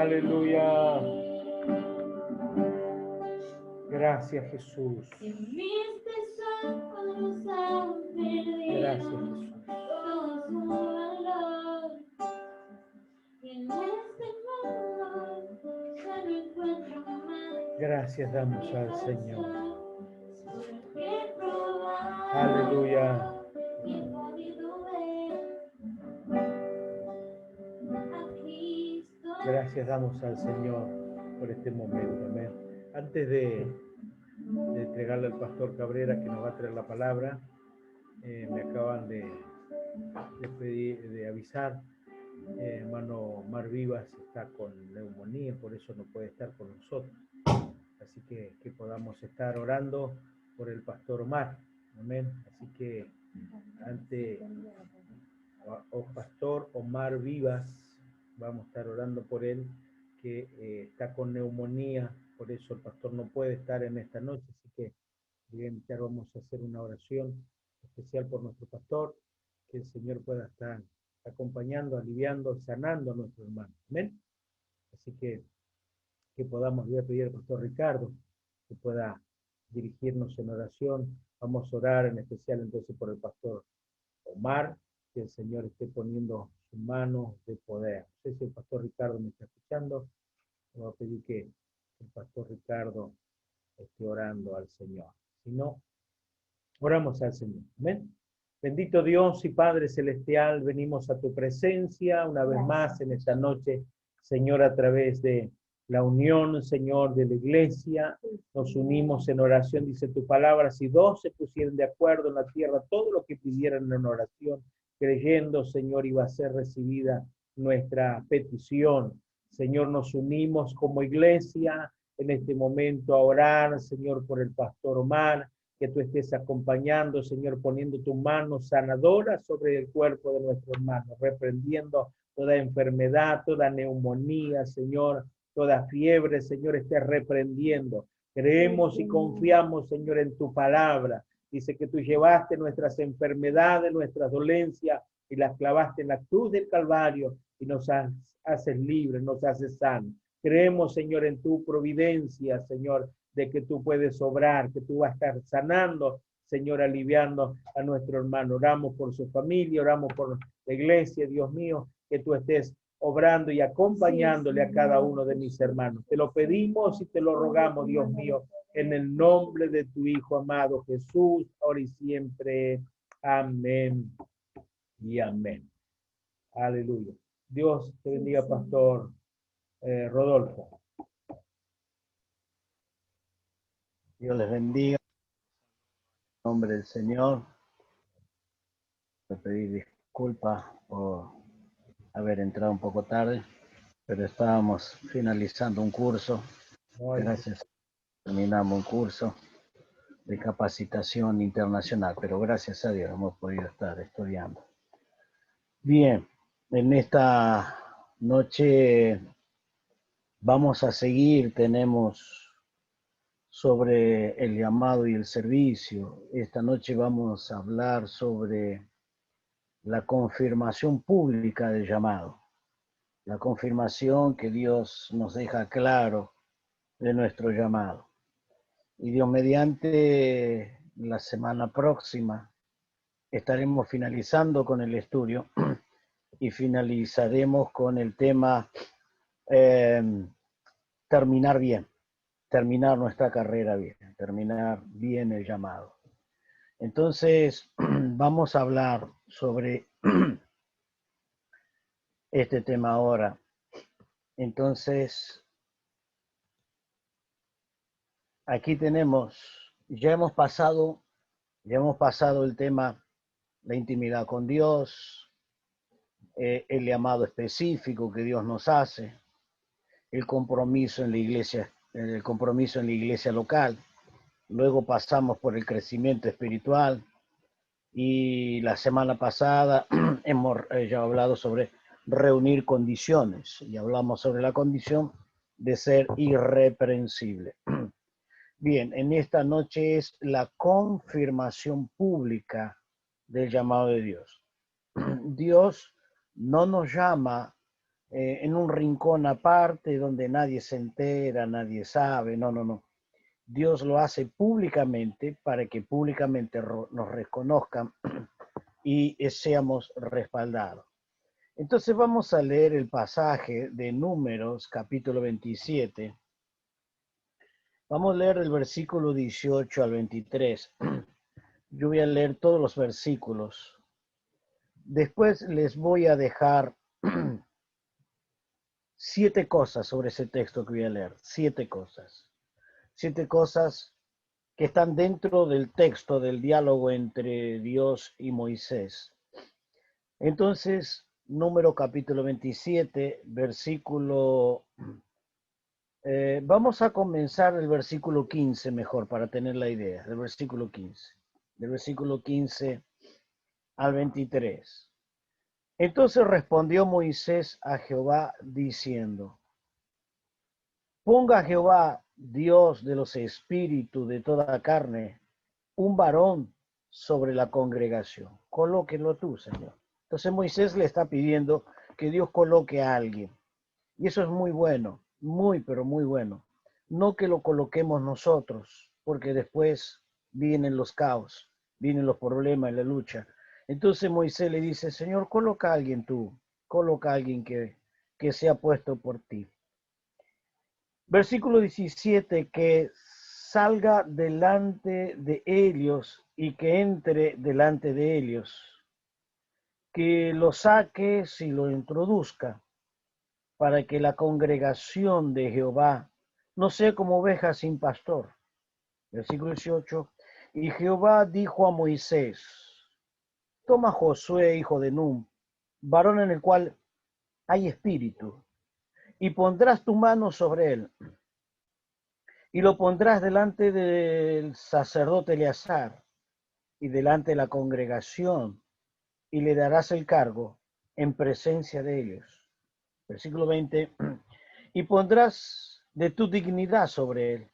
Aleluya. Gracias, Jesús. Gracias, Jesús. Gracias damos al Señor. Aleluya. Gracias damos al Señor por este momento. Amén. Antes de entregarle al pastor Cabrera que nos va a traer la palabra, me acaban de avisar, hermano Omar Vivas está con neumonía, por eso no puede estar con nosotros. Así que podamos estar orando por el pastor Omar. Amén. Así que pastor Omar Vivas, vamos a estar orando por él, que está con neumonía, por eso el pastor no puede estar en esta noche. Así que vamos a hacer una oración especial por nuestro pastor, que el Señor pueda estar acompañando, aliviando, sanando a nuestro hermano. Amén. Así que podamos, voy a pedir al pastor Ricardo que pueda dirigirnos en oración. Vamos a orar en especial entonces por el pastor Omar, que el Señor esté poniendo su mano de poder. No sé si el pastor Ricardo me está escuchando. Voy a pedir que el pastor Ricardo esté orando al Señor. Si no, oramos al Señor. Amén. Bendito Dios y Padre Celestial, venimos a tu presencia una vez más en esta noche, Señor, a través de la unión, Señor, de la iglesia. Nos unimos en oración, dice tu palabra, si dos se pusieran de acuerdo en la tierra, todo lo que pidieran en oración, creyendo, Señor, iba a ser recibida nuestra petición. Señor, nos unimos como iglesia en este momento a orar, Señor, por el pastor Omar, que tú estés acompañando, Señor, poniendo tu mano sanadora sobre el cuerpo de nuestro hermano, reprendiendo toda enfermedad, toda neumonía, Señor, toda fiebre, Señor, esté reprendiendo. Creemos y confiamos, Señor, en tu palabra. Dice que tú llevaste nuestras enfermedades, nuestras dolencias y las clavaste en la cruz del Calvario y nos haces libres, nos haces sanos. Creemos, Señor, en tu providencia, Señor, de que tú puedes obrar, que tú vas a estar sanando, Señor, aliviando a nuestro hermano. Oramos por su familia, oramos por la iglesia, Dios mío, que tú estés obrando y acompañándole a cada uno de mis hermanos. Te lo pedimos y te lo rogamos, Dios mío, en el nombre de tu Hijo amado Jesús, ahora y siempre. Amén y amén. Aleluya. Dios te bendiga, pastor Rodolfo. Dios les bendiga. En nombre del Señor. Quiero pedir disculpas por haber entrado un poco tarde, pero estábamos finalizando un curso. Gracias. Terminamos un curso de capacitación internacional, pero gracias a Dios hemos podido estar estudiando. Bien, en esta noche vamos a seguir, tenemos sobre el llamado y el servicio. Esta noche vamos a hablar sobre la confirmación pública del llamado, la confirmación que Dios nos deja claro de nuestro llamado. Y Dios mediante, la semana próxima estaremos finalizando con el estudio y finalizaremos con el tema terminar bien, terminar nuestra carrera bien, terminar bien el llamado. Entonces, vamos a hablar sobre este tema ahora. Entonces, aquí tenemos, ya hemos pasado el tema, la intimidad con Dios, el llamado específico que Dios nos hace, el compromiso en la iglesia local. Luego pasamos por el crecimiento espiritual y la semana pasada hemos ya hablado sobre reunir condiciones y hablamos sobre la condición de ser irreprensible. Bien, en esta noche es la confirmación pública del llamado de Dios. Dios no nos llama en un rincón aparte donde nadie se entera, nadie sabe. No, no, no. Dios lo hace públicamente para que públicamente nos reconozcan y seamos respaldados. Entonces vamos a leer el pasaje de Números, capítulo 27. Vamos a leer el versículo 18 al 23. Yo voy a leer todos los versículos. Después les voy a dejar 7 cosas sobre ese texto que voy a leer. 7 cosas. 7 cosas que están dentro del texto del diálogo entre Dios y Moisés. Entonces, Número capítulo 27, versículo... vamos a comenzar el versículo 15 mejor para tener la idea, del versículo 15. Del versículo 15 al 23. Entonces respondió Moisés a Jehová diciendo: Ponga Jehová, Dios de los espíritus de toda carne, un varón sobre la congregación. Colóquelo tú, Señor. Entonces Moisés le está pidiendo que Dios coloque a alguien. Y eso es muy bueno, muy, pero muy bueno. No que lo coloquemos nosotros, porque después vienen los caos, vienen los problemas, la lucha. Entonces Moisés le dice: Señor, coloca a alguien tú, coloca a alguien que sea puesto por ti. Versículo 17, que salga delante de ellos y que entre delante de ellos, que lo saques y lo introduzca, para que la congregación de Jehová no sea como oveja sin pastor. Versículo 18, y Jehová dijo a Moisés: Toma Josué, hijo de Nun, varón en el cual hay espíritu, y pondrás tu mano sobre él, y lo pondrás delante del sacerdote Eleazar y delante de la congregación, y le darás el cargo en presencia de ellos. Versículo 20, y pondrás de tu dignidad sobre él,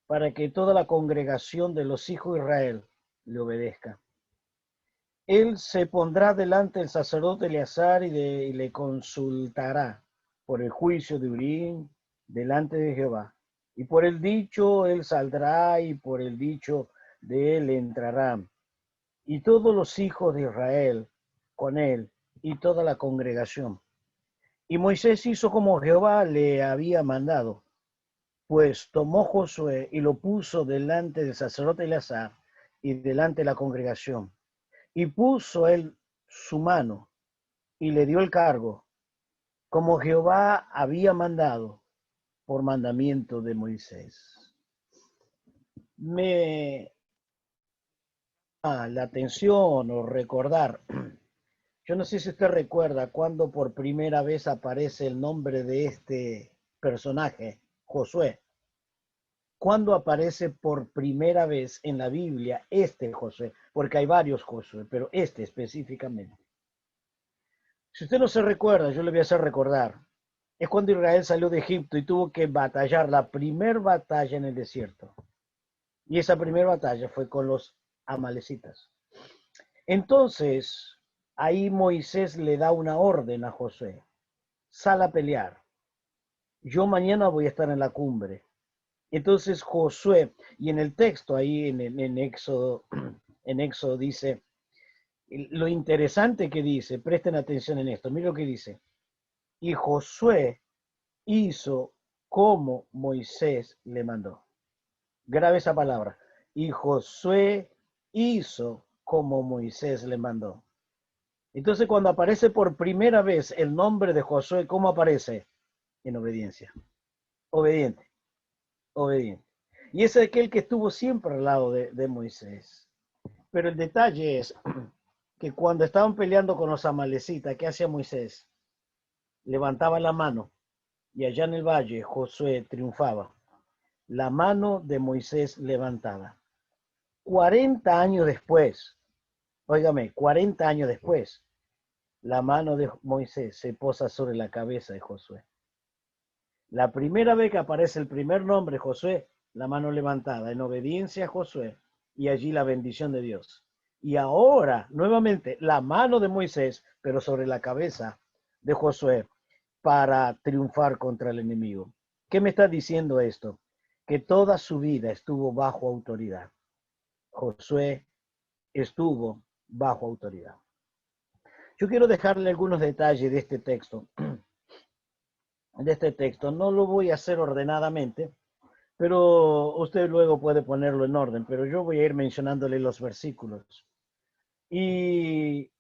para que toda la congregación de los hijos de Israel le obedezca. Él se pondrá delante del sacerdote Eleazar y le consultará por el juicio de Urim delante de Jehová. Y por el dicho él saldrá y por el dicho de él entrarán. Y todos los hijos de Israel con él y toda la congregación. Y Moisés hizo como Jehová le había mandado, pues tomó Josué y lo puso delante del sacerdote Eleazar y delante de la congregación. Y puso él su mano y le dio el cargo, como Jehová había mandado por mandamiento de Moisés. Me llama la atención o recordar, yo no sé si usted recuerda cuando por primera vez aparece el nombre de este personaje, Josué. ¿Cuándo aparece por primera vez en la Biblia este Josué? Porque hay varios Josué, pero este específicamente. Si usted no se recuerda, yo le voy a hacer recordar. Es cuando Israel salió de Egipto y tuvo que batallar la primera batalla en el desierto. Y esa primera batalla fue con los amalecitas. Entonces, ahí Moisés le da una orden a Josué. Sal a pelear. Yo mañana voy a estar en la cumbre. Entonces Josué, y en el texto ahí en Éxodo dice, lo interesante que dice, presten atención en esto, miren lo que dice. Y Josué hizo como Moisés le mandó. Grave esa palabra. Y Josué hizo como Moisés le mandó. Entonces cuando aparece por primera vez el nombre de Josué, ¿cómo aparece? En obediencia. Obediente. Obediente. Y es aquel que estuvo siempre al lado de Moisés. Pero el detalle es que cuando estaban peleando con los amalecitas, ¿qué hacía Moisés? Levantaba la mano y allá en el valle Josué triunfaba. La mano de Moisés levantada. 40 años después, óigame, 40 años después, la mano de Moisés se posa sobre la cabeza de Josué. La primera vez que aparece el primer nombre, Josué, la mano levantada, en obediencia a Josué, y allí la bendición de Dios. Y ahora, nuevamente, la mano de Moisés, pero sobre la cabeza de Josué. para triunfar contra el enemigo. ¿Qué me está diciendo esto? Que toda su vida estuvo bajo autoridad. Josué estuvo bajo autoridad. Yo quiero dejarle algunos detalles de este texto. No lo voy a hacer ordenadamente, pero usted luego puede ponerlo en orden, pero yo voy a ir mencionándole los versículos. Y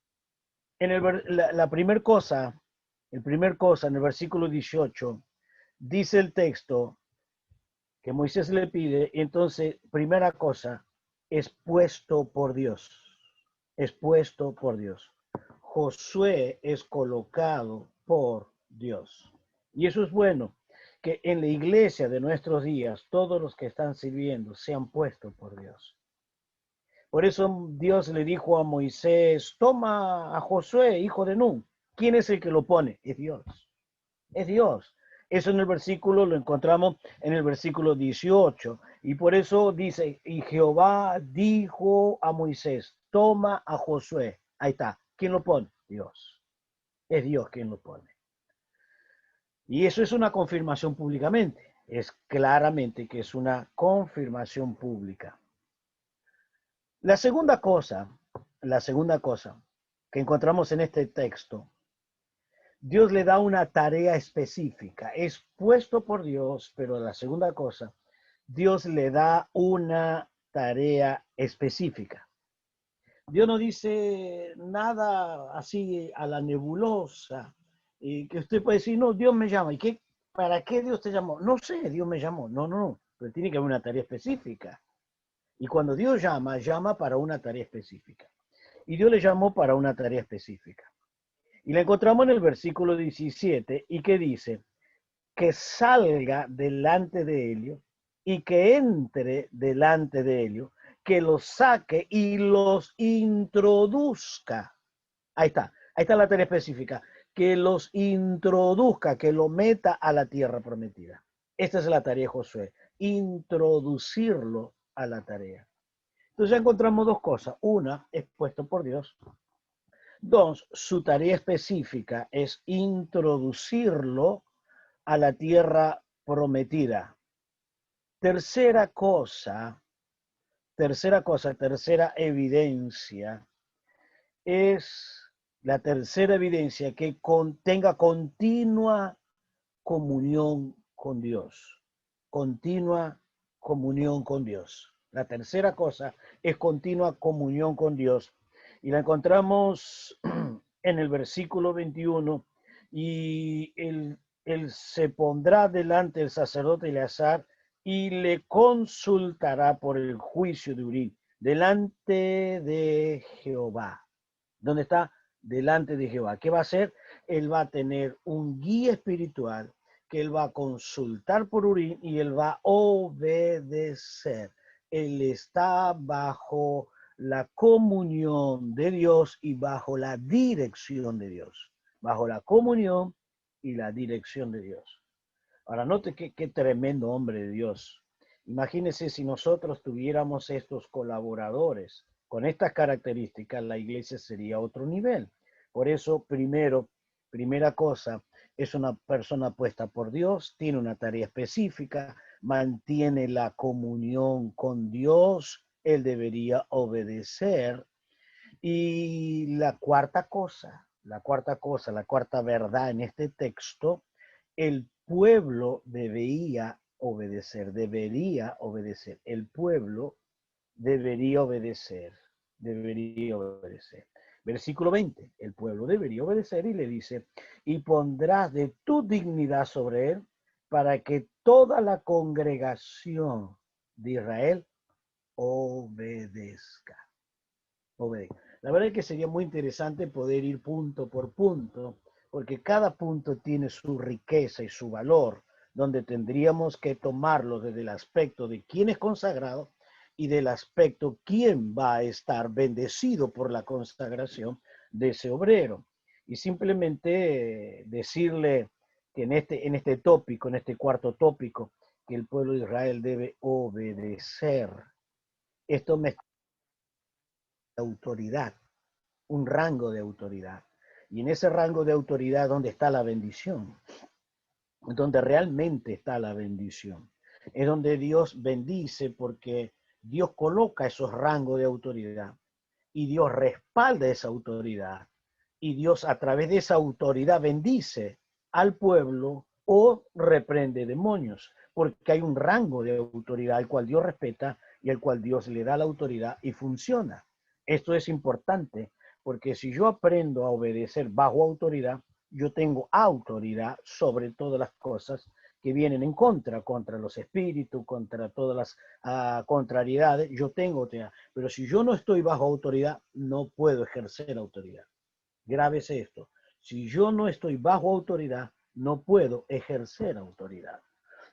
en la primera cosa, en el versículo 18, dice el texto que Moisés le pide, y entonces, primera cosa, es puesto por Dios. Es puesto por Dios. Josué es colocado por Dios. Y eso es bueno, que en la iglesia de nuestros días, todos los que están sirviendo sean puestos por Dios. Por eso Dios le dijo a Moisés, toma a Josué, hijo de Nun. ¿Quién es el que lo pone? Es Dios. Es Dios. Eso en el versículo lo encontramos en el versículo 18. Y por eso dice, y Jehová dijo a Moisés, toma a Josué. Ahí está. ¿Quién lo pone? Dios. Es Dios quien lo pone. Y eso es una confirmación públicamente. Es claramente que es una confirmación pública. La segunda cosa que encontramos en este texto, Dios le da una tarea específica. Es puesto por Dios, pero la segunda cosa, Dios le da una tarea específica. Dios no dice nada así a la nebulosa, y que usted puede decir, no, Dios me llama. ¿Y qué? ¿Para qué Dios te llamó? No sé, Dios me llamó. No, pero tiene que haber una tarea específica. Y cuando Dios llama, llama para una tarea específica. Y Dios le llamó para una tarea específica. Y la encontramos en el versículo 17 y que dice, que salga delante de ellos y que entre delante de ellos, que los saque y los introduzca. Ahí está la tarea específica, que los introduzca, que lo meta a la tierra prometida. Esta es la tarea de Josué, introducirlo a la tarea. Entonces ya encontramos dos cosas. Una, es puesto por Dios. Dos, su tarea específica es introducirlo a la tierra prometida. Tercera evidencia, es la tercera evidencia que tenga continua comunión con Dios. Continua comunión con Dios. La tercera cosa es continua comunión con Dios. Y la encontramos en el versículo 21. Y él se pondrá delante del sacerdote Eleazar y le consultará por el juicio de Urim, delante de Jehová. ¿Dónde está? Delante de Jehová. ¿Qué va a hacer? Él va a tener un guía espiritual que él va a consultar por Urim y él va a obedecer. Él está bajo la comunión de Dios y bajo la dirección de Dios. Bajo la comunión y la dirección de Dios. Ahora, note qué tremendo hombre de Dios. Imagínense si nosotros tuviéramos estos colaboradores con estas características, la iglesia sería otro nivel. Por eso, primera cosa, es una persona puesta por Dios, tiene una tarea específica, mantiene la comunión con Dios, él debería obedecer. Y la cuarta verdad en este texto, el pueblo debería obedecer. El pueblo debería obedecer. Versículo 20, el pueblo debería obedecer y le dice, y pondrás de tu dignidad sobre él para que toda la congregación de Israel obedezca. La verdad es que sería muy interesante poder ir punto por punto, porque cada punto tiene su riqueza y su valor, donde tendríamos que tomarlo desde el aspecto de quién es consagrado y del aspecto quién va a estar bendecido por la consagración de ese obrero. Y simplemente decirle que en este tópico, en este cuarto tópico, que el pueblo de Israel debe obedecer. Esto me autoridad, un rango de autoridad. Y en ese rango de autoridad, ¿dónde está la bendición? Donde realmente está la bendición. Es donde Dios bendice, porque Dios coloca esos rangos de autoridad y Dios respalda esa autoridad. Y Dios a través de esa autoridad bendice al pueblo o reprende demonios, porque hay un rango de autoridad al cual Dios respeta y al cual Dios le da la autoridad y funciona. Esto es importante, porque si yo aprendo a obedecer bajo autoridad, yo tengo autoridad sobre todas las cosas que vienen en contra los espíritus, contra todas las contrariedades, yo tengo autoridad. Pero si yo no estoy bajo autoridad, no puedo ejercer autoridad. Grábese esto. Si yo no estoy bajo autoridad, no puedo ejercer autoridad.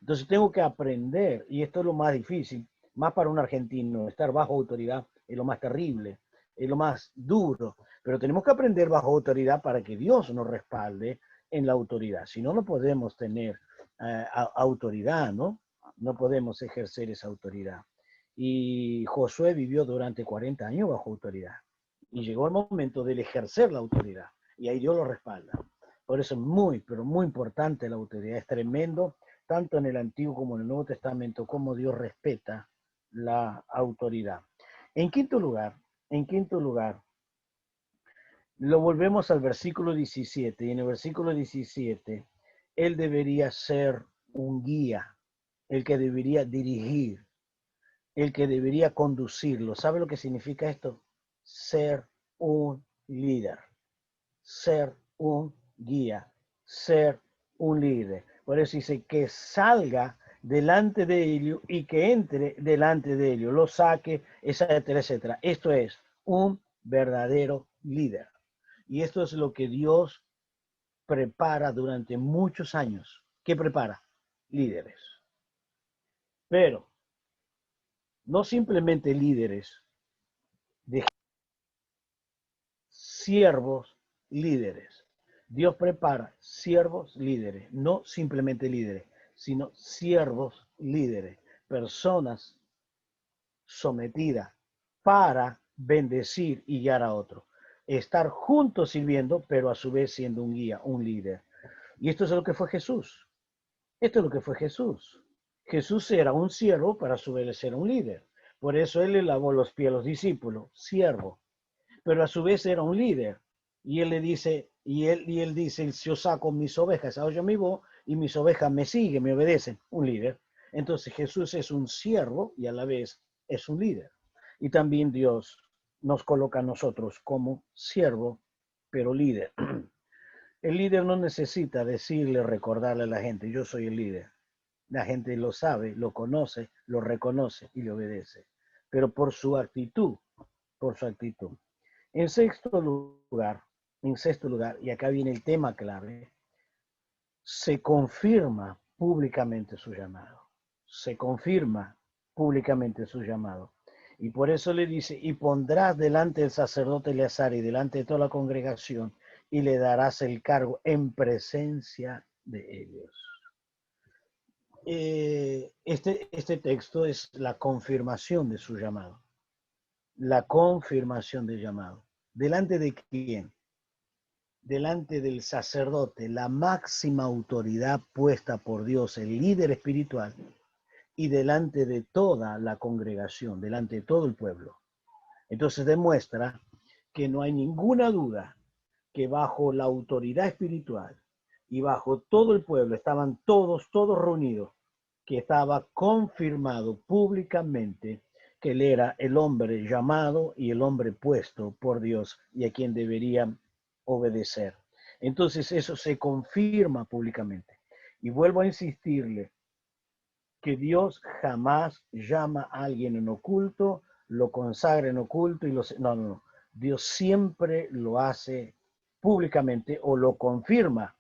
Entonces tengo que aprender, y esto es lo más difícil, más para un argentino, estar bajo autoridad es lo más terrible, es lo más duro, pero tenemos que aprender bajo autoridad para que Dios nos respalde en la autoridad. Si no, no podemos tener autoridad, ¿no? No podemos ejercer esa autoridad. Y Josué vivió durante 40 años bajo autoridad. Y llegó el momento de ejercer la autoridad. Y ahí Dios lo respalda. Por eso es muy, pero muy importante la autoridad. Es tremendo, tanto en el Antiguo como en el Nuevo Testamento, cómo Dios respeta la autoridad. En quinto lugar, lo volvemos al versículo 17. Y en el versículo 17, Él debería ser un guía, el que debería dirigir, el que debería conducirlo. ¿Sabe lo que significa esto? Ser un líder, ser un guía, ser un líder. Por eso dice que salga delante de ellos y que entre delante de ellos, lo saque, etcétera, etcétera. Esto es un verdadero líder. Y esto es lo que Dios prepara durante muchos años. ¿Qué prepara? Líderes. Pero no simplemente líderes, de siervos líderes. Dios prepara siervos líderes, no simplemente líderes, sino siervos líderes, personas sometidas para bendecir y guiar a otros. Estar juntos sirviendo, pero a su vez siendo un guía, un líder. Y esto es lo que fue Jesús. Esto es lo que fue Jesús. Jesús era un siervo, para a su vez ser un líder. Por eso él le lavó los pies a los discípulos, siervo. Pero a su vez era un líder. Y él le dice, y él dice, si yo saco mis ovejas, oyen mi voz, y mis ovejas me siguen, me obedecen, un líder. Entonces Jesús es un siervo y a la vez es un líder. Y también Dios nos coloca a nosotros como siervo, pero líder. El líder no necesita decirle, recordarle a la gente, yo soy el líder. La gente lo sabe, lo conoce, lo reconoce y le obedece. Pero por su actitud, por su actitud. En sexto lugar, y acá viene el tema clave, se confirma públicamente su llamado. Se confirma públicamente su llamado. Y por eso le dice, y pondrás delante del sacerdote Eleazar y delante de toda la congregación, y le darás el cargo en presencia de ellos. Este texto es la confirmación de su llamado. La confirmación del llamado. ¿Delante de quién? Delante del sacerdote, la máxima autoridad puesta por Dios, el líder espiritual, y delante de toda la congregación, delante de todo el pueblo. Entonces demuestra que no hay ninguna duda que bajo la autoridad espiritual y bajo todo el pueblo estaban todos reunidos, que estaba confirmado públicamente que él era el hombre llamado y el hombre puesto por Dios y a quien debería obedecer. Entonces eso se confirma públicamente. Y vuelvo a insistirle que Dios jamás llama a alguien en oculto, lo consagra en oculto y no. Dios siempre lo hace públicamente o lo confirma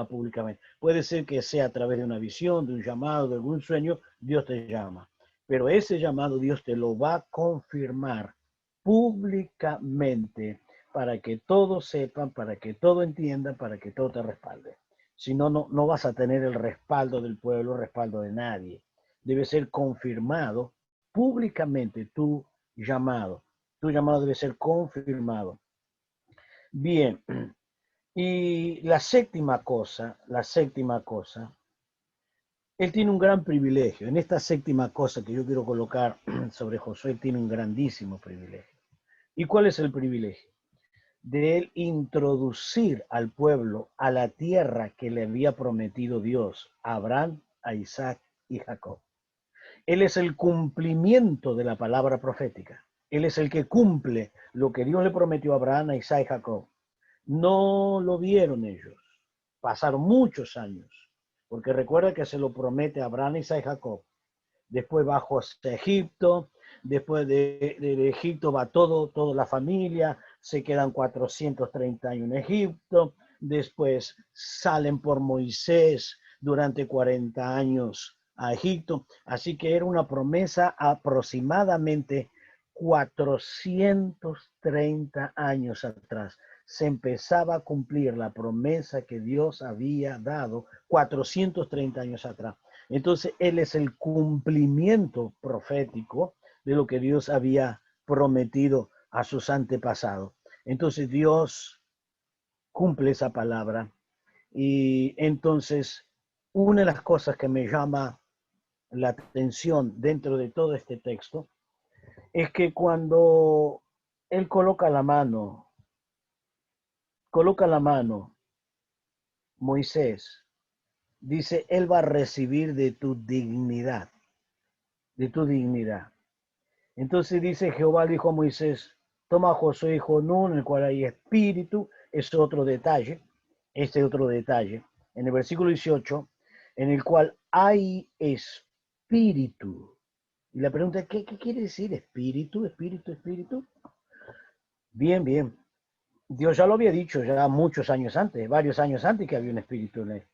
públicamente. Puede ser que sea a través de una visión, de un llamado, de algún sueño, Dios te llama. Pero ese llamado Dios te lo va a confirmar públicamente para que todos sepan, para que todo entiendan, para que todo te respalde. Si no, no vas a tener el respaldo del pueblo, el respaldo de nadie. Debe ser confirmado públicamente tu llamado. Tu llamado debe ser confirmado. Bien, y la séptima cosa, él tiene un gran privilegio. En esta séptima cosa que yo quiero colocar sobre Josué, tiene un grandísimo privilegio. ¿Y cuál es el privilegio? De él introducir al pueblo a la tierra que le había prometido Dios a Abraham, a Isaac y Jacob. Él es el cumplimiento de la palabra profética. Él es el que cumple lo que Dios le prometió a Abraham, a Isaac y Jacob. No lo vieron ellos. Pasaron muchos años, porque recuerda que se lo promete a Abraham, Isaac y Jacob. Después bajo hacia Egipto, después de Egipto va toda la familia, se quedan 430 años en Egipto, después salen por Moisés durante 40 años a Egipto, así que era una promesa aproximadamente 430 años atrás. Se empezaba a cumplir la promesa que Dios había dado 430 años atrás. Entonces, él es el cumplimiento profético de lo que Dios había prometido a sus antepasados. Entonces, Dios cumple esa palabra. Y entonces, una de las cosas que me llama la atención dentro de todo este texto es que cuando él coloca la mano, Moisés, dice, él va a recibir de tu dignidad, de tu dignidad. Entonces dice, Jehová dijo a Moisés, toma a Josué hijo Nun, en el cual hay espíritu, es otro detalle, otro detalle, en el versículo 18, en el cual hay espíritu. Y la pregunta es, ¿qué quiere decir espíritu, espíritu, espíritu? Bien, bien. Dios ya lo había dicho ya muchos años antes, varios años antes que había un espíritu en él.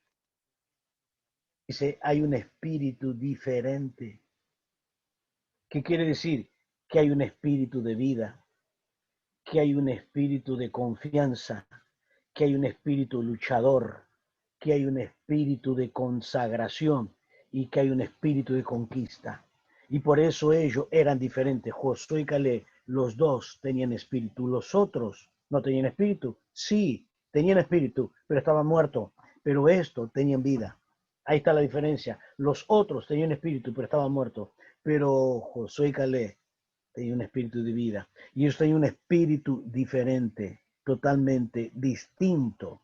Dice, hay un espíritu diferente. ¿Qué quiere decir? Que hay un espíritu de vida, que hay un espíritu de confianza, que hay un espíritu luchador, que hay un espíritu de consagración y que hay un espíritu de conquista. Y por eso ellos eran diferentes. Josué y Caleb, los dos tenían espíritu. Los otros no tenían espíritu. Sí, tenían espíritu, pero estaban muertos. Pero estos tenían vida. Ahí está la diferencia. Los otros tenían espíritu, pero estaban muertos. Pero Josué y Caleb tenía un espíritu de vida. Y ellos tenían un espíritu diferente, totalmente distinto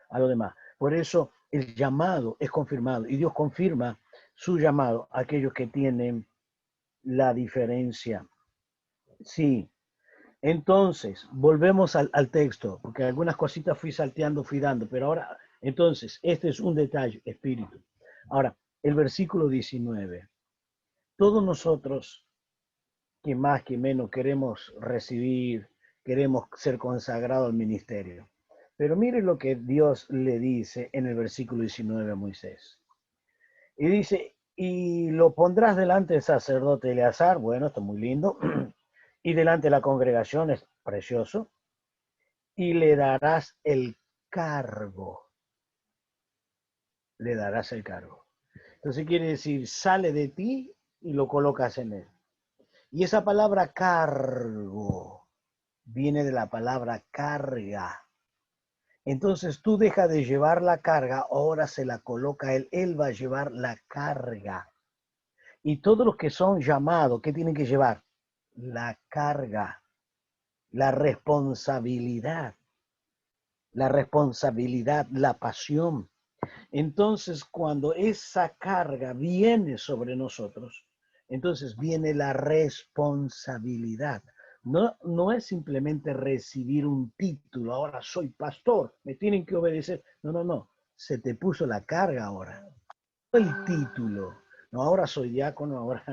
a lo demás. Por eso el llamado es confirmado y Dios confirma su llamado a aquellos que tienen la diferencia. Sí. Entonces, volvemos al texto, porque algunas cositas fui salteando, fui dando, pero ahora, entonces, este es un detalle, espíritu. Ahora, el versículo 19. Todos nosotros que más que menos queremos recibir, queremos ser consagrados al ministerio. Pero mire lo que Dios le dice en el versículo 19 a Moisés. Y dice, y lo pondrás delante del sacerdote Eleazar, bueno, esto es muy lindo, y delante de la congregación, es precioso, y le darás el cargo. Entonces quiere decir, sale de ti y lo colocas en él. Y esa palabra cargo viene de la palabra carga. Entonces tú dejas de llevar la carga, ahora se la coloca él va a llevar la carga. Y todos los que son llamados, ¿qué tienen que llevar? La carga, la responsabilidad, la pasión. Entonces cuando esa carga viene sobre nosotros, entonces viene la responsabilidad. No es simplemente recibir un título, ahora soy pastor, me tienen que obedecer. No, se te puso la carga ahora. No el título, no, ahora soy diácono, ahora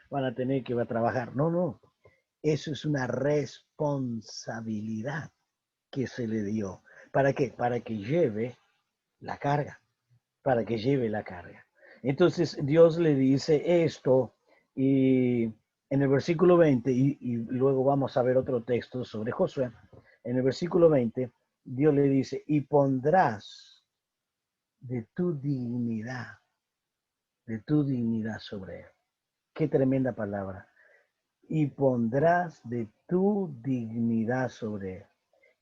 van a tener que trabajar. No, eso es una responsabilidad que se le dio. ¿Para qué? Para que lleve la carga, Entonces Dios le dice esto y en el versículo 20, y luego vamos a ver otro texto sobre Josué, en el versículo 20, Dios le dice, y pondrás de tu dignidad sobre él. Qué tremenda palabra. Y pondrás de tu dignidad sobre él.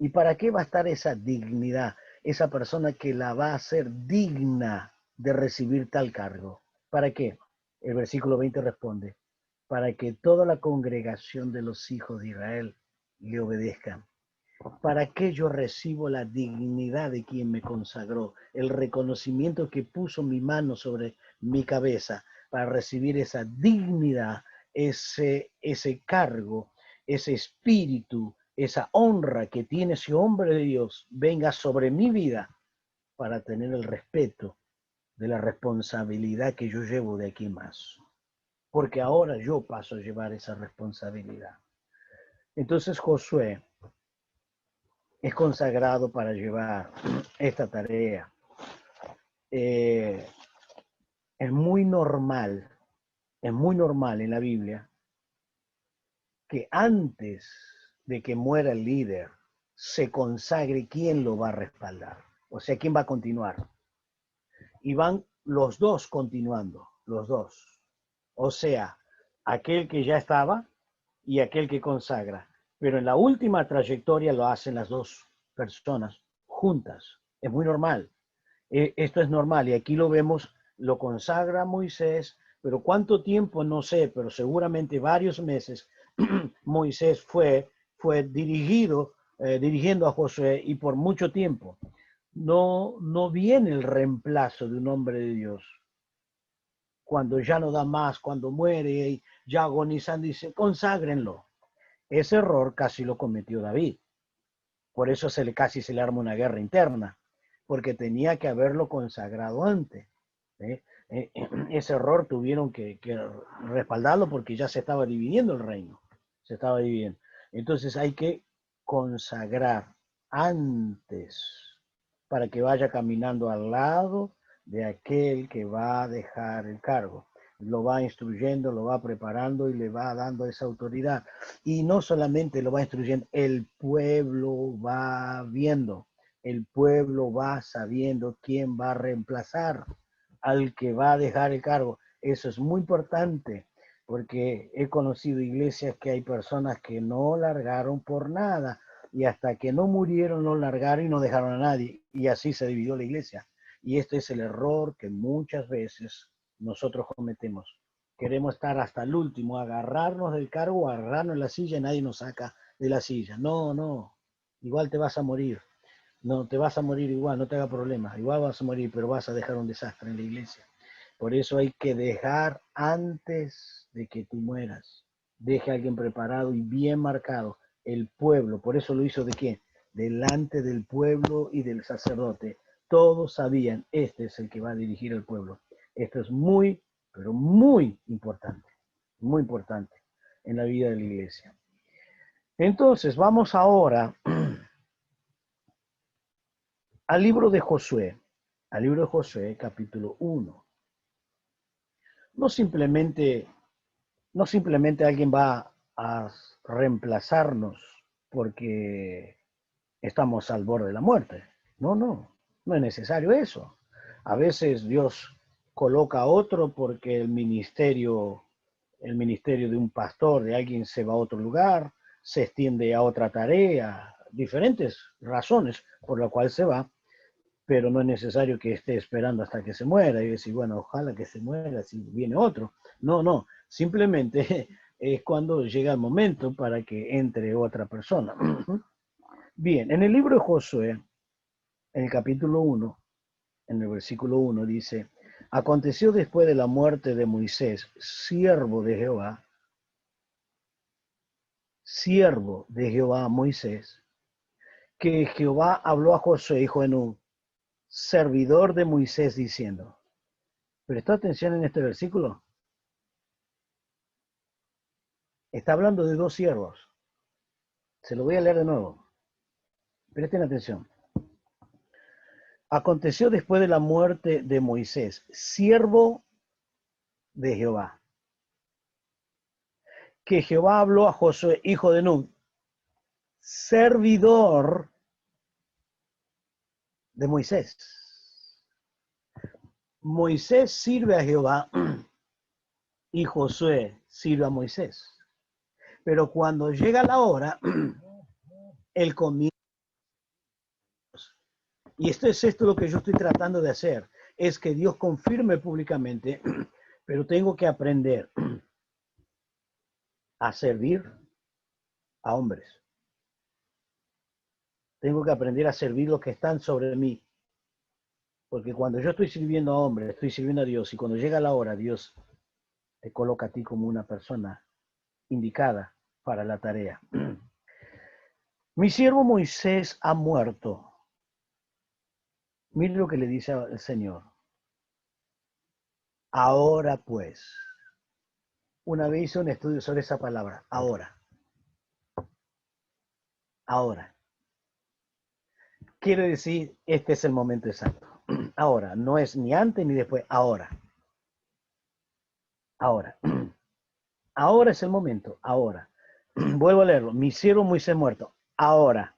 ¿Y para qué va a estar esa dignidad? Esa persona que la va a hacer digna de recibir tal cargo. ¿Para qué? El versículo 20 responde, para que toda la congregación de los hijos de Israel le obedezcan. ¿Para qué yo recibo la dignidad de quien me consagró? El reconocimiento que puso mi mano sobre mi cabeza para recibir esa dignidad, ese cargo, ese espíritu, esa honra que tiene ese hombre de Dios, venga sobre mi vida para tener el respeto de la responsabilidad que yo llevo de aquí más. Porque ahora yo paso a llevar esa responsabilidad. Entonces Josué es consagrado para llevar esta tarea. Es muy normal en la Biblia que antes de que muera el líder se consagre quién lo va a respaldar, o sea, quién va a continuar. Y van los dos continuando, los dos. O sea, aquel que ya estaba y aquel que consagra. Pero en la última trayectoria lo hacen las dos personas juntas. Es muy normal. Esto es normal y aquí lo vemos, lo consagra Moisés, pero cuánto tiempo no sé, pero seguramente varios meses Moisés fue dirigiendo a Josué y por mucho tiempo. No viene el reemplazo de un hombre de Dios. Cuando ya no da más, cuando muere y ya agonizando, dice, conságrenlo. Ese error casi lo cometió David. Por eso casi se le arma una guerra interna, porque tenía que haberlo consagrado antes. Ese error tuvieron que respaldarlo porque ya se estaba dividiendo el reino. Se estaba dividiendo. Entonces hay que consagrar antes para que vaya caminando al lado de aquel que va a dejar el cargo. Lo va instruyendo, lo va preparando y le va dando esa autoridad. Y no solamente lo va instruyendo, el pueblo va viendo, el pueblo va sabiendo quién va a reemplazar al que va a dejar el cargo. Eso es muy importante, porque he conocido iglesias que hay personas que no largaron por nada, y hasta que no murieron no largaron y no dejaron a nadie, y así se dividió la iglesia. Y este es el error que muchas veces nosotros cometemos. Queremos estar hasta el último, agarrarnos del cargo, agarrarnos en la silla y nadie nos saca de la silla. No, igual te vas a morir. No, te vas a morir igual, no te haga problemas. Igual vas a morir, pero vas a dejar un desastre en la iglesia. Por eso hay que dejar antes de que tú mueras. Deje a alguien preparado y bien marcado. El pueblo, por eso lo hizo ¿de qué? Delante del pueblo y del sacerdote. Todos sabían, este es el que va a dirigir el pueblo. Esto es muy, pero muy importante en la vida de la iglesia. Entonces, vamos ahora al libro de Josué, capítulo 1. No simplemente alguien va a reemplazarnos porque estamos al borde de la muerte. No es necesario eso. A veces Dios coloca a otro porque el ministerio de un pastor, de alguien se va a otro lugar, se extiende a otra tarea, diferentes razones por las cuales se va, pero no es necesario que esté esperando hasta que se muera y decir, bueno, ojalá que se muera si viene otro. No, simplemente es cuando llega el momento para que entre otra persona. Bien, en el libro de Josué, en el capítulo 1, en el versículo 1 dice, aconteció después de la muerte de Moisés, siervo de Jehová Moisés, que Jehová habló a Josué, hijo de Nun, servidor de Moisés, diciendo, presta atención en este versículo, está hablando de dos siervos, se lo voy a leer de nuevo, presten atención. Aconteció después de la muerte de Moisés, siervo de Jehová, que Jehová habló a Josué, hijo de Nun, servidor de Moisés. Moisés sirve a Jehová y Josué sirve a Moisés. Pero cuando llega la hora, él comienza Y esto es lo que yo estoy tratando de hacer, es que Dios confirme públicamente, pero tengo que aprender a servir a hombres. Tengo que aprender a servir los que están sobre mí. Porque cuando yo estoy sirviendo a hombres, estoy sirviendo a Dios. Y cuando llega la hora, Dios te coloca a ti como una persona indicada para la tarea. Mi siervo Moisés ha muerto. Mire lo que le dice al Señor. Ahora pues. Una vez hice un estudio sobre esa palabra. Ahora. Ahora. Quiere decir, este es el momento exacto. Ahora. No es ni antes ni después. Ahora. Ahora. Ahora es el momento. Ahora. Vuelvo a leerlo. Mi siervo Moisés muerto. Ahora.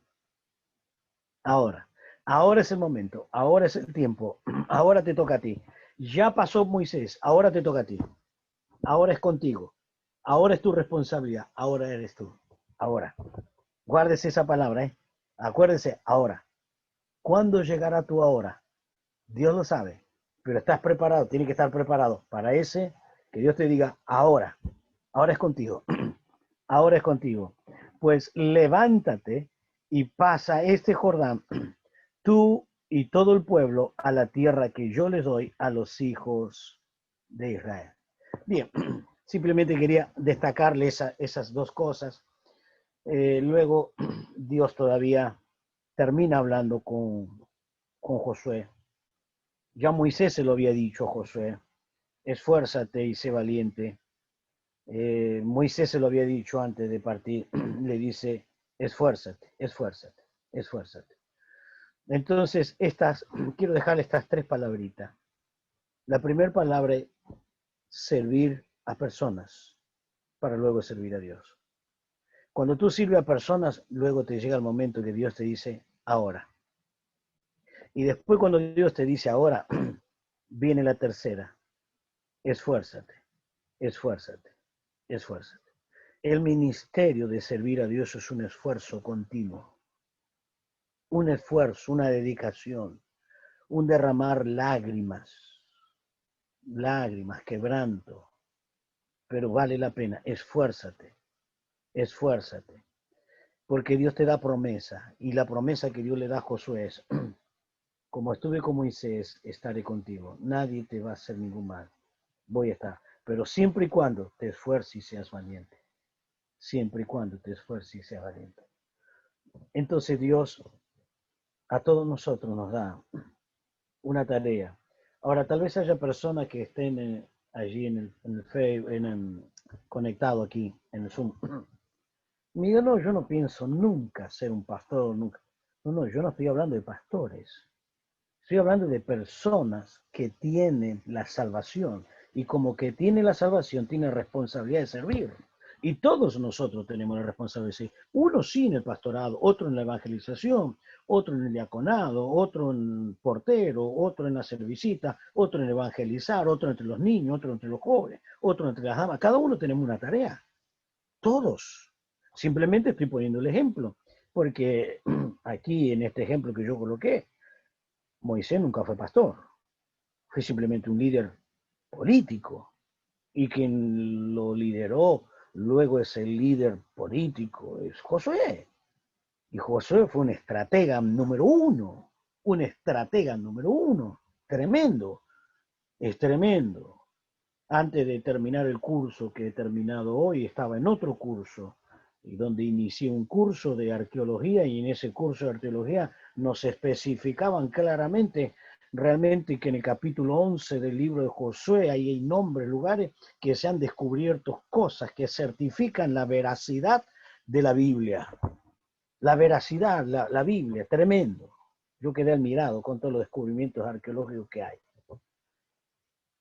Ahora. Ahora es el momento. Ahora es el tiempo. Ahora te toca a ti. Ya pasó Moisés. Ahora te toca a ti. Ahora es contigo. Ahora es tu responsabilidad. Ahora eres tú. Ahora. Guárdese esa palabra, ¿eh? Acuérdese, ahora. ¿Cuándo llegará tu ahora? Dios lo sabe. Pero estás preparado. Tienes que estar preparado para ese que Dios te diga, ahora. Ahora es contigo. Ahora es contigo. Pues levántate y pasa este Jordán, tú y todo el pueblo, a la tierra que yo les doy a los hijos de Israel. Bien, simplemente quería destacarle esas dos cosas. Luego Dios todavía termina hablando con Josué. Ya Moisés se lo había dicho a Josué, esfuérzate y sé valiente. Moisés se lo había dicho antes de partir, le dice, esfuérzate, esfuérzate, esfuérzate. Entonces, quiero dejar estas tres palabritas. La primera palabra es servir a personas para luego servir a Dios. Cuando tú sirves a personas, luego te llega el momento que Dios te dice, ahora. Y después cuando Dios te dice ahora, viene la tercera, esfuérzate, esfuérzate, esfuérzate. El ministerio de servir a Dios es un esfuerzo continuo, un esfuerzo, una dedicación, un derramar lágrimas, quebranto, pero vale la pena, esfuérzate, esfuérzate, porque Dios te da promesa, y la promesa que Dios le da a Josué es, como estuve con Moisés, estaré contigo, nadie te va a hacer ningún mal, voy a estar, pero siempre y cuando te esfuerces y seas valiente, siempre y cuando te esfuerces y seas valiente. Entonces Dios a todos nosotros nos da una tarea. Ahora, tal vez haya personas que estén allí en el Facebook, conectado aquí en el Zoom. Me digo, no, yo no pienso nunca ser un pastor, nunca. No, no, yo no estoy hablando de pastores. Estoy hablando de personas que tienen la salvación. Y como que tiene la salvación, tiene responsabilidad de servir. Y todos nosotros tenemos la responsabilidad de servir. Uno sí en el pastorado, otro en la evangelización, otro en el diaconado, otro en portero, otro en la servicita, otro en evangelizar, otro entre los niños, otro entre los jóvenes, otro entre las damas. Cada uno tenemos una tarea. Todos. Simplemente estoy poniendo el ejemplo. Porque aquí en este ejemplo que yo coloqué, Moisés nunca fue pastor, fue simplemente un líder político, y quien lo lideró luego es el líder político, es Josué. Y Josué fue un estratega número uno, tremendo, es tremendo. Antes de terminar el curso que he terminado hoy, estaba en otro curso, y donde inicié un curso de arqueología, y en ese curso de arqueología nos especificaban claramente realmente que en el capítulo 11 del libro de Josué hay nombres, lugares que se han descubierto cosas que certifican la veracidad de la Biblia. La veracidad, la Biblia, tremendo. Yo quedé admirado con todos los descubrimientos arqueológicos que hay.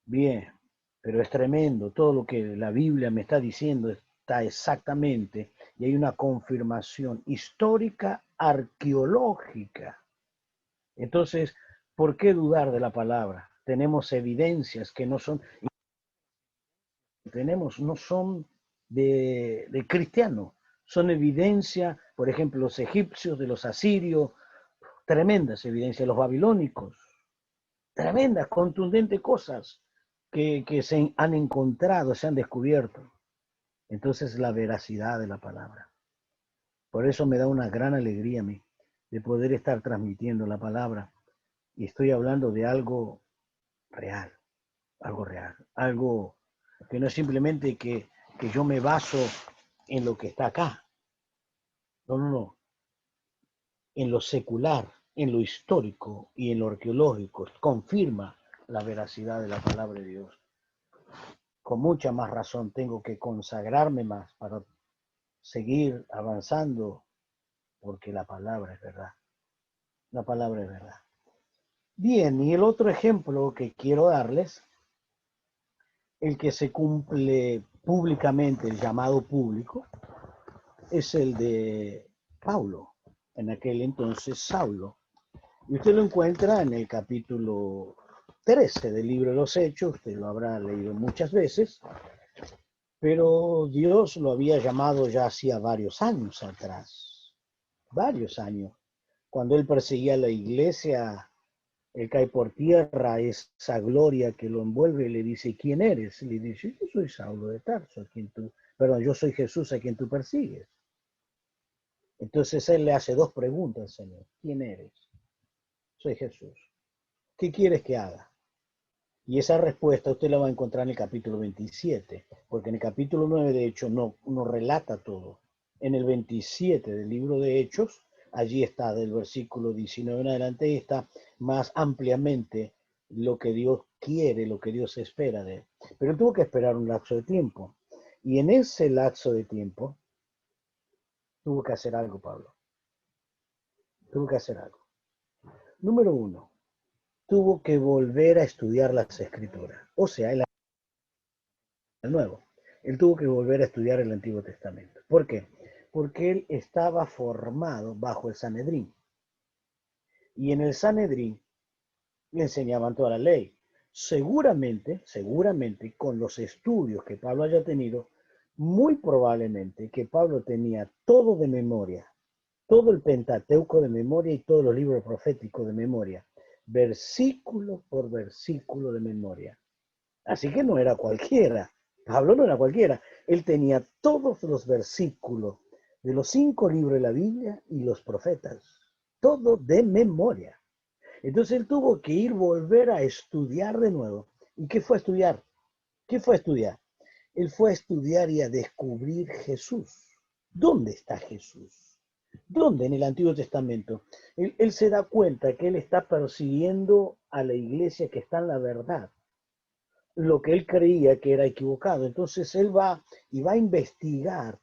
Bien, pero es tremendo, todo lo que la Biblia me está diciendo está exactamente, y hay una confirmación histórica, arqueológica. Entonces, ¿por qué dudar de la palabra? Tenemos evidencias que no son, no son de cristiano, son evidencia, por ejemplo, los egipcios, de los asirios, tremendas evidencias, los babilónicos, tremendas, contundentes cosas que se han encontrado, se han descubierto. Entonces, la veracidad de la palabra. Por eso me da una gran alegría a mí de poder estar transmitiendo la palabra. Y estoy hablando de algo real, algo que no es simplemente que yo me baso en lo que está acá. No, no, no. En lo secular, en lo histórico y en lo arqueológico, confirma la veracidad de la palabra de Dios. Con mucha más razón tengo que consagrarme más para seguir avanzando, porque la palabra es verdad. La palabra es verdad. Bien, y el otro ejemplo que quiero darles, el que se cumple públicamente, el llamado público, es el de Pablo, en aquel entonces Saulo. Y usted lo encuentra en el capítulo 13 del libro de los Hechos, usted lo habrá leído muchas veces, pero Dios lo había llamado ya hacía varios años atrás, varios años. Cuando él perseguía a la iglesia, él cae por tierra, esa gloria que lo envuelve y le dice, ¿quién eres? Y le dice, yo soy Saulo de Tarso, yo soy Jesús a quien tú persigues. Entonces él le hace dos preguntas al Señor. ¿Quién eres? Soy Jesús. ¿Qué quieres que haga? Y esa respuesta usted la va a encontrar en el capítulo 27, porque en el capítulo 9 de Hechos no relata todo. En el 27 del libro de Hechos, allí está del versículo 19 en adelante, y está más ampliamente lo que Dios quiere, lo que Dios espera de él. Pero tuvo que esperar un lapso de tiempo. Y en ese lapso de tiempo, tuvo que hacer algo, Pablo. Tuvo que hacer algo. Número uno, tuvo que volver a estudiar las Escrituras. O sea, el Nuevo. Él tuvo que volver a estudiar el Antiguo Testamento. ¿Por qué? Porque él estaba formado bajo el Sanedrín. Y en el Sanedrín le enseñaban toda la ley. Seguramente, con los estudios que Pablo haya tenido, muy probablemente que Pablo tenía todo de memoria, todo el Pentateuco de memoria y todos los libros proféticos de memoria, versículo por versículo de memoria. Así que no era cualquiera. Pablo no era cualquiera. Él tenía todos los versículos de los 5 libros de la Biblia y los profetas. Todo de memoria. Entonces él tuvo que volver a estudiar de nuevo. ¿Y qué fue a estudiar? ¿Qué fue a estudiar? Él fue a estudiar y a descubrir Jesús. ¿Dónde está Jesús? ¿Dónde? En el Antiguo Testamento. Él se da cuenta que él está persiguiendo a la iglesia que está en la verdad, lo que él creía que era equivocado. Entonces él va y va a investigar,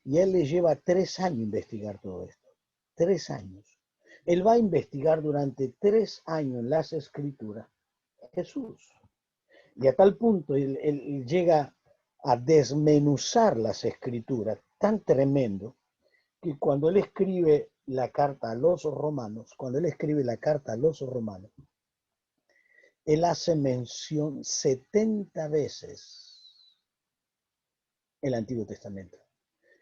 y él le lleva 3 años investigar todo esto. 3 años. Él va a investigar durante 3 años en las Escrituras Jesús. Y a tal punto él llega a desmenuzar las Escrituras, tan tremendo, que cuando él escribe la carta a los romanos, él hace mención 70 veces el Antiguo Testamento.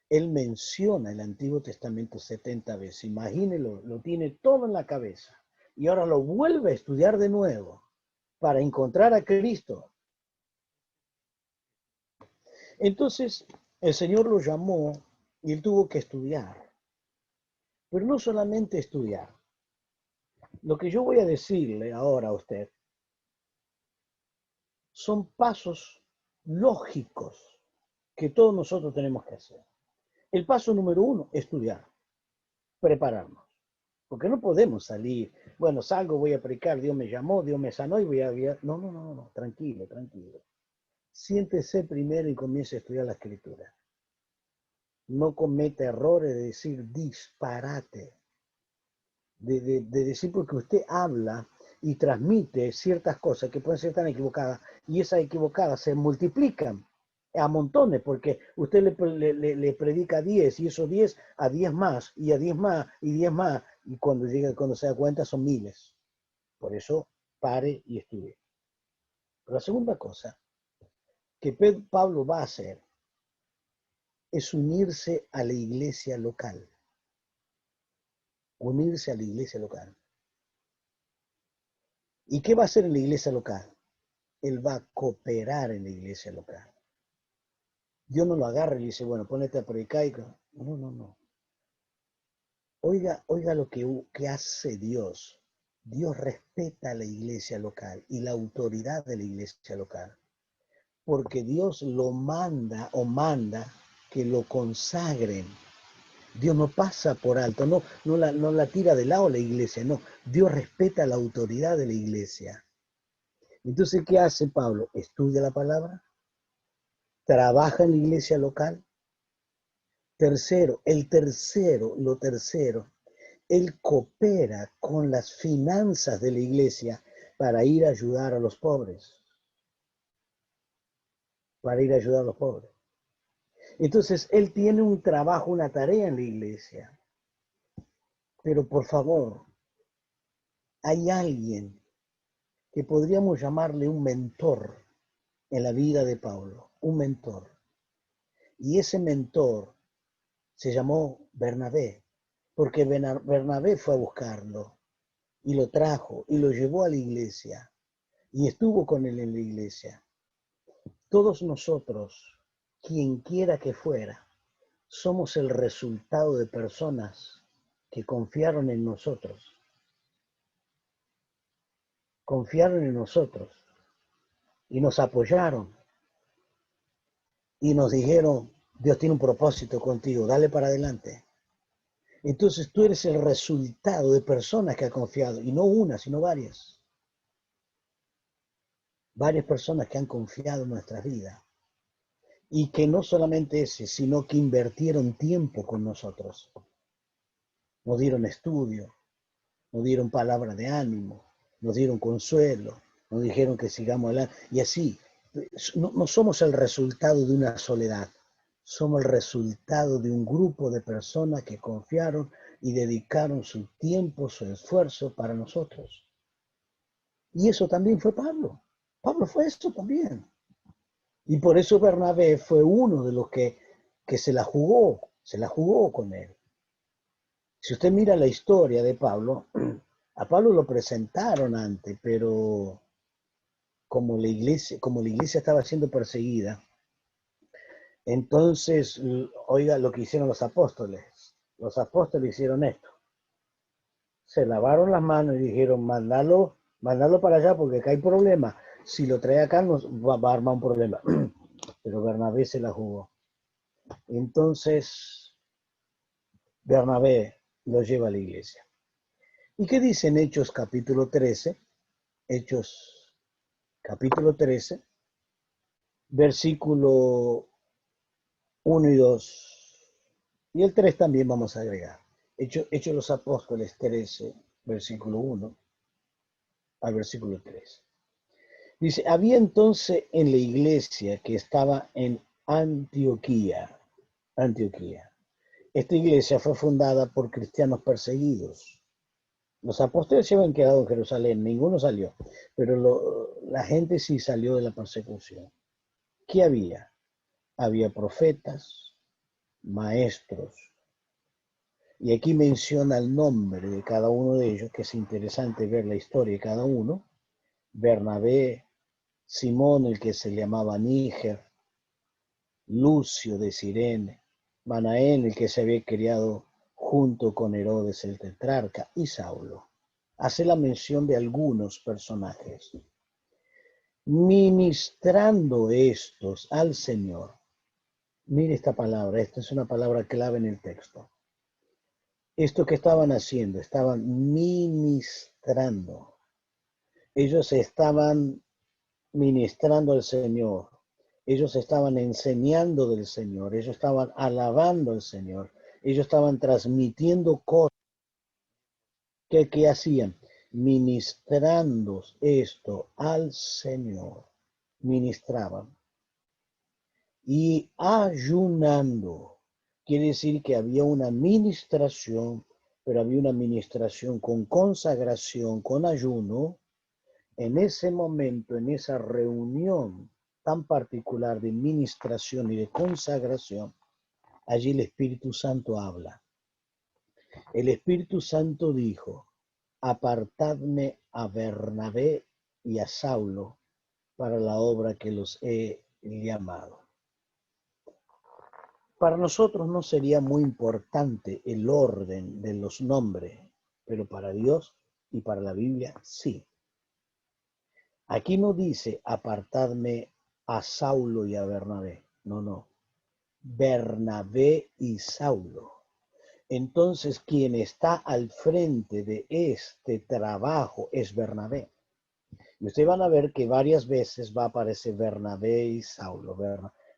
Él menciona el Antiguo Testamento 70 veces. Imagínelo, lo tiene todo en la cabeza. Y ahora lo vuelve a estudiar de nuevo para encontrar a Cristo. Entonces, el Señor lo llamó y él tuvo que estudiar. Pero no solamente estudiar. Lo que yo voy a decirle ahora a usted son pasos lógicos que todos nosotros tenemos que hacer. El paso número 1, estudiar, prepararnos. Porque no podemos salir, bueno, salgo, voy a predicar, Dios me llamó, Dios me sanó y voy a... No, tranquilo. Siéntese primero y comience a estudiar la Escritura. No cometa errores de decir disparate, de decir porque usted habla y transmite ciertas cosas que pueden ser tan equivocadas, y esas equivocadas se multiplican a montones, porque usted le predica a 10, y esos 10 a 10 más, y a 10 más, y 10 más, y cuando se da cuenta son miles. Por eso, pare y estudie. Pero la segunda cosa que Pablo va a hacer es unirse a la iglesia local. Unirse a la iglesia local. ¿Y qué va a hacer en la iglesia local? Él va a cooperar en la iglesia local. Dios no lo agarra y le dice, bueno, ponete a predicar. No, no, no. Oiga lo que hace Dios. Dios respeta a la iglesia local y la autoridad de la iglesia local. Porque Dios lo manda o manda que lo consagren. Dios no pasa por alto, no la tira de lado la iglesia, no. Dios respeta la autoridad de la iglesia. Entonces, ¿qué hace Pablo? Estudia la palabra, trabaja en la iglesia local. Lo tercero, él coopera con las finanzas de la iglesia para ir a ayudar a los pobres. Para ir a ayudar a los pobres. Entonces, él tiene un trabajo, una tarea en la iglesia. Pero por favor, hay alguien que podríamos llamarle un mentor en la vida de Pablo, un mentor. Y ese mentor se llamó Bernabé, porque Bernabé fue a buscarlo y lo trajo y lo llevó a la iglesia y estuvo con él en la iglesia. Todos nosotros, quien quiera que fuera, somos el resultado de personas que confiaron en nosotros. Confiaron en nosotros y nos apoyaron y nos dijeron, Dios tiene un propósito contigo, dale para adelante. Entonces tú eres el resultado de personas que han confiado, y no una, sino varias. Varias personas que han confiado en nuestras vidas. Y que no solamente ese, sino que invirtieron tiempo con nosotros. Nos dieron estudio, nos dieron palabra de ánimo, nos dieron consuelo, nos dijeron que sigamos adelante. Y así, no somos el resultado de una soledad, somos el resultado de un grupo de personas que confiaron y dedicaron su tiempo, su esfuerzo para nosotros. Y eso también fue Pablo. Pablo fue eso también. Y por eso Bernabé fue uno de los que se la jugó con él. Si usted mira la historia de Pablo, a Pablo lo presentaron antes, pero como la iglesia estaba siendo perseguida, entonces, oiga lo que hicieron los apóstoles. Los apóstoles hicieron esto. Se lavaron las manos y dijeron, mandalo para allá porque acá hay problema. Si lo trae acá nos va a armar un problema. Pero Bernabé se la jugó. Entonces, Bernabé lo lleva a la iglesia. ¿Y qué dice en Hechos capítulo 13? Hechos capítulo 13, versículo 1 y 2. Y el 3 también vamos a agregar. Hechos de los Apóstoles 13, versículo 1 al versículo 3. Dice, había entonces en la iglesia que estaba en Antioquía. Esta iglesia fue fundada por cristianos perseguidos. Los apóstoles se habían quedado en Jerusalén, ninguno salió, pero la gente sí salió de la persecución. ¿Qué había? Había profetas, maestros, y aquí menciona el nombre de cada uno de ellos, que es interesante ver la historia de cada uno. Bernabé, Simón, el que se llamaba Níger, Lucio de Cirene, Manaén, el que se había criado junto con Herodes el tetrarca, y Saulo. Hace la mención de algunos personajes. Ministrando estos al Señor. Mire esta palabra, esta es una palabra clave en el texto. Esto que estaban haciendo, estaban ministrando. Ellos estaban ministrando al Señor. Ellos estaban enseñando del Señor. Ellos estaban alabando al Señor. Ellos estaban transmitiendo cosas. ¿Qué hacían? Ministrando esto al Señor. Ministraban. Y ayunando. Quiere decir que había una administración, pero había una administración con consagración, con ayuno. En ese momento, en esa reunión tan particular de administración y de consagración, allí el Espíritu Santo habla. El Espíritu Santo dijo, apartadme a Bernabé y a Saulo para la obra que los he llamado. Para nosotros no sería muy importante el orden de los nombres, pero para Dios y para la Biblia sí. Aquí no dice apartadme a Saulo y a Bernabé, no. Bernabé y Saulo. Entonces, quien está al frente de este trabajo es Bernabé. Y ustedes van a ver que varias veces va a aparecer Bernabé y Saulo,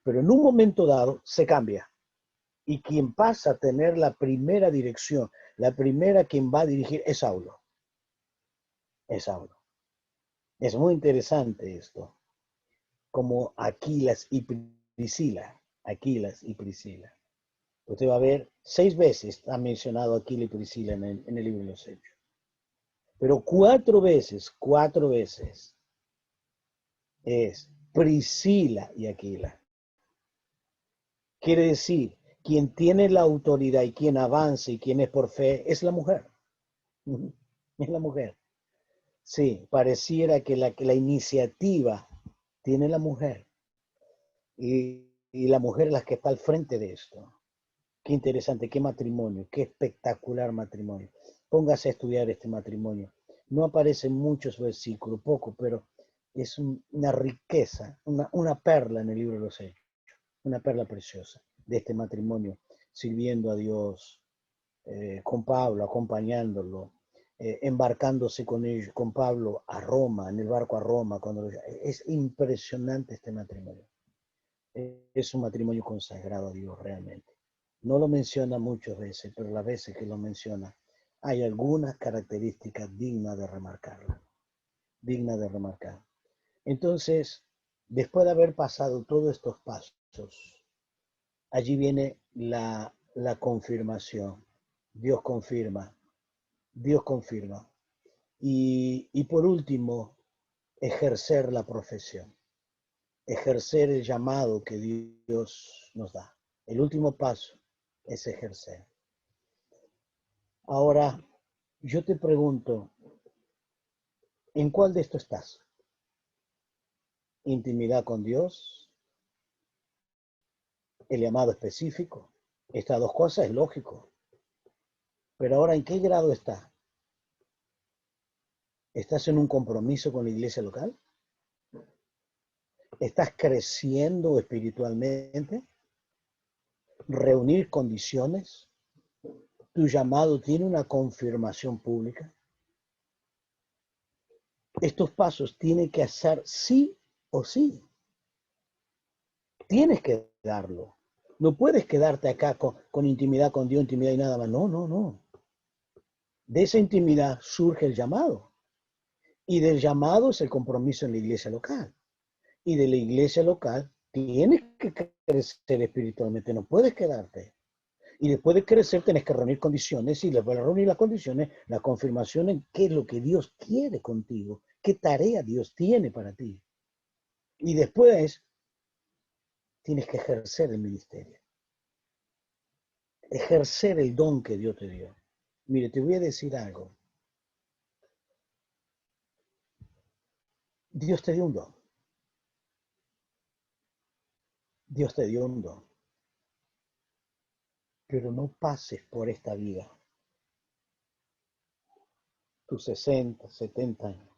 pero en un momento dado se cambia. Y quien pasa a tener la primera dirección, la primera quien va a dirigir es Saulo. Es Saulo. Es muy interesante esto. Como Aquilas y Priscila. Aquilas y Priscila. Usted va a ver 6 veces ha mencionado Aquilas y Priscila en el libro de los Hechos. Pero 4 veces es Priscila y Aquila. Quiere decir, quien tiene la autoridad y quien avanza y quien es por fe es la mujer. Es la mujer. Sí, pareciera que la iniciativa tiene la mujer. Y la mujer es la que está al frente de esto. Qué interesante, qué matrimonio, qué espectacular matrimonio. Póngase a estudiar este matrimonio. No aparecen muchos versículos, poco, pero es una riqueza, una perla en el libro de los Hechos, una perla preciosa de este matrimonio, sirviendo a Dios, con Pablo, acompañándolo, embarcándose con Pablo a Roma, en el barco a Roma. Es impresionante este matrimonio. Es un matrimonio consagrado a Dios realmente. No lo menciona muchas veces, pero las veces que lo menciona, hay algunas características dignas de remarcarlo. Dignas de remarcar. Entonces, después de haber pasado todos estos pasos, allí viene la confirmación. Dios confirma. Dios confirma. Y por último, ejercer la profesión. Ejercer el llamado que Dios nos da. El último paso es ejercer. Ahora, yo te pregunto, ¿en cuál de esto estás? ¿Intimidad con Dios? ¿El llamado específico? Estas dos cosas es lógico. Pero ahora, ¿en qué grado estás? ¿Estás en un compromiso con la iglesia local? ¿Estás creciendo espiritualmente? ¿Reunir condiciones? ¿Tu llamado tiene una confirmación pública? Estos pasos tienen que hacer sí o sí. Tienes que darlo. No puedes quedarte acá con intimidad con Dios, intimidad y nada más. No. De esa intimidad surge el llamado. Y del llamado es el compromiso en la iglesia local. Y de la iglesia local tienes que crecer espiritualmente, no puedes quedarte. Y después de crecer tienes que reunir condiciones, y después de reunir las condiciones, la confirmación en qué es lo que Dios quiere contigo, qué tarea Dios tiene para ti. Y después tienes que ejercer el ministerio, ejercer el don que Dios te dio. Mire, te voy a decir algo. Dios te dio un don. Dios te dio un don. Pero no pases por esta vida, tus 60, 70 años.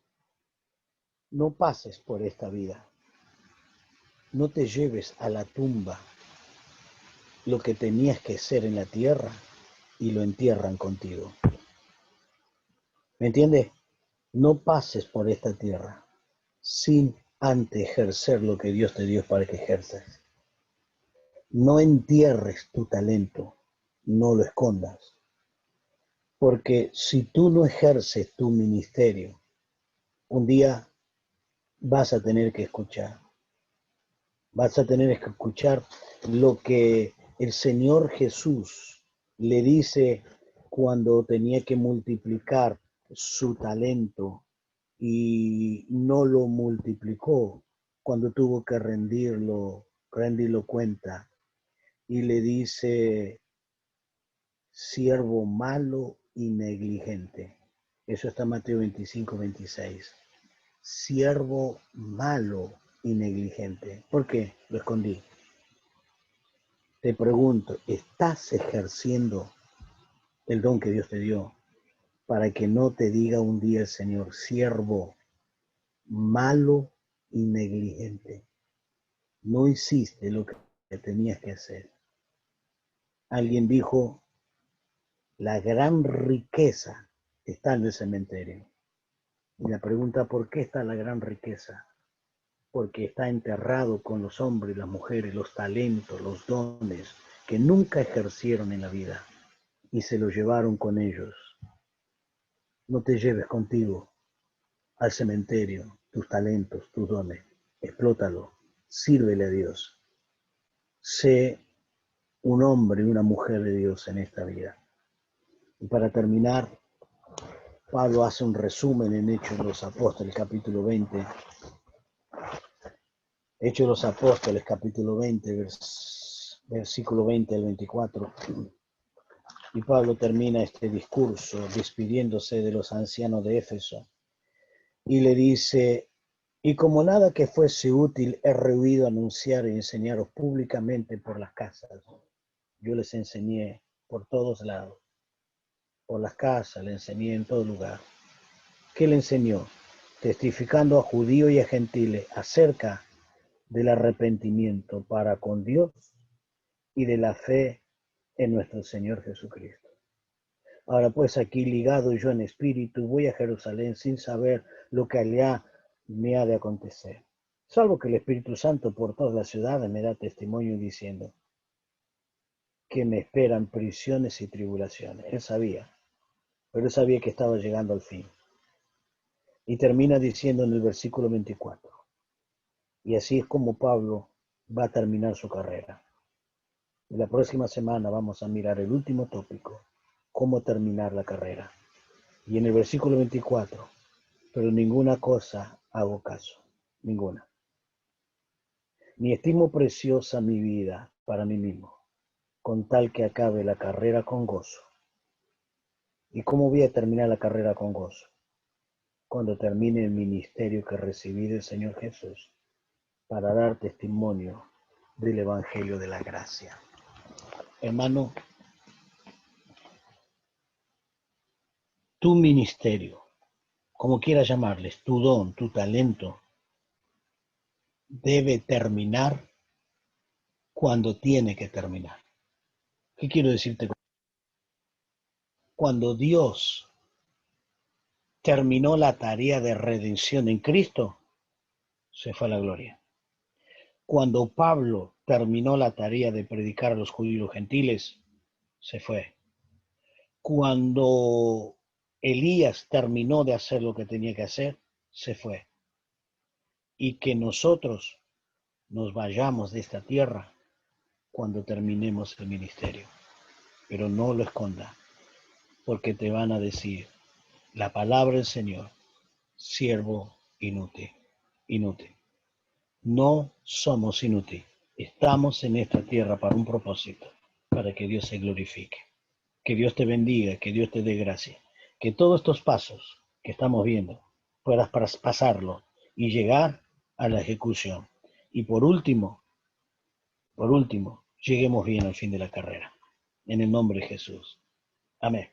No pases por esta vida. No te lleves a la tumba lo que tenías que ser en la tierra y lo entierran contigo. ¿Me entiendes? No pases por esta tierra sin antes ejercer lo que Dios te dio para que ejerzas. No entierres tu talento, no lo escondas. Porque si tú no ejerces tu ministerio, un día vas a tener que escuchar. Vas a tener que escuchar lo que el Señor Jesús le dice cuando tenía que multiplicar su talento y no lo multiplicó, cuando tuvo que rendirlo cuenta, y le dice: siervo malo y negligente. Eso está en Mateo 25, 26. Siervo malo y negligente. ¿Por qué? Lo escondí. Te pregunto, ¿estás ejerciendo el don que Dios te dio para que no te diga un día el Señor, siervo malo y negligente? No hiciste lo que tenías que hacer. Alguien dijo, la gran riqueza está en el cementerio. Y la pregunta, ¿por qué está la gran riqueza? Porque está enterrado con los hombres, las mujeres, los talentos, los dones que nunca ejercieron en la vida y se los llevaron con ellos. No te lleves contigo al cementerio tus talentos, tus dones. Explótalo, sírvele a Dios. Sé un hombre y una mujer de Dios en esta vida. Y para terminar, Pablo hace un resumen en Hechos de los Apóstoles, capítulo 20. Hechos de los Apóstoles, capítulo 20, versículo 20 al 24. Y Pablo termina este discurso despidiéndose de los ancianos de Éfeso. Y le dice, y como nada que fuese útil, he rehuido anunciar y enseñaros públicamente por las casas. Yo les enseñé por todos lados. Por las casas, le enseñé en todo lugar. ¿Qué le enseñó? Testificando a judíos y a gentiles acerca del arrepentimiento para con Dios y de la fe en nuestro Señor Jesucristo. Ahora pues aquí ligado yo en espíritu voy a Jerusalén sin saber lo que allá me ha de acontecer, salvo que el Espíritu Santo por todas las ciudades me da testimonio diciendo que me esperan prisiones y tribulaciones. Él sabía, pero él sabía que estaba llegando al fin. Y termina diciendo en el versículo 24, y así es como Pablo va a terminar su carrera. Y la próxima semana vamos a mirar el último tópico, cómo terminar la carrera. Y en el versículo 24, pero ninguna cosa hago caso, ninguna. Ni estimo preciosa mi vida para mí mismo, con tal que acabe la carrera con gozo. ¿Y cómo voy a terminar la carrera con gozo? Cuando termine el ministerio que recibí del Señor Jesús para dar testimonio del Evangelio de la gracia. Hermano, tu ministerio, como quieras llamarles, tu don, tu talento, debe terminar cuando tiene que terminar. ¿Qué quiero decirte? Cuando Dios terminó la tarea de redención en Cristo, se fue a la gloria. Cuando Pablo terminó la tarea de predicar a los judíos y los gentiles, se fue. Cuando Elías terminó de hacer lo que tenía que hacer, se fue. Y que nosotros nos vayamos de esta tierra cuando terminemos el ministerio. Pero no lo esconda, porque te van a decir la palabra del Señor, siervo inútil, inútil. No somos inútiles. Estamos en esta tierra para un propósito, para que Dios se glorifique. Que Dios te bendiga, que Dios te dé gracia. Que todos estos pasos que estamos viendo puedas pasarlo y llegar a la ejecución. Y por último, lleguemos bien al fin de la carrera. En el nombre de Jesús. Amén.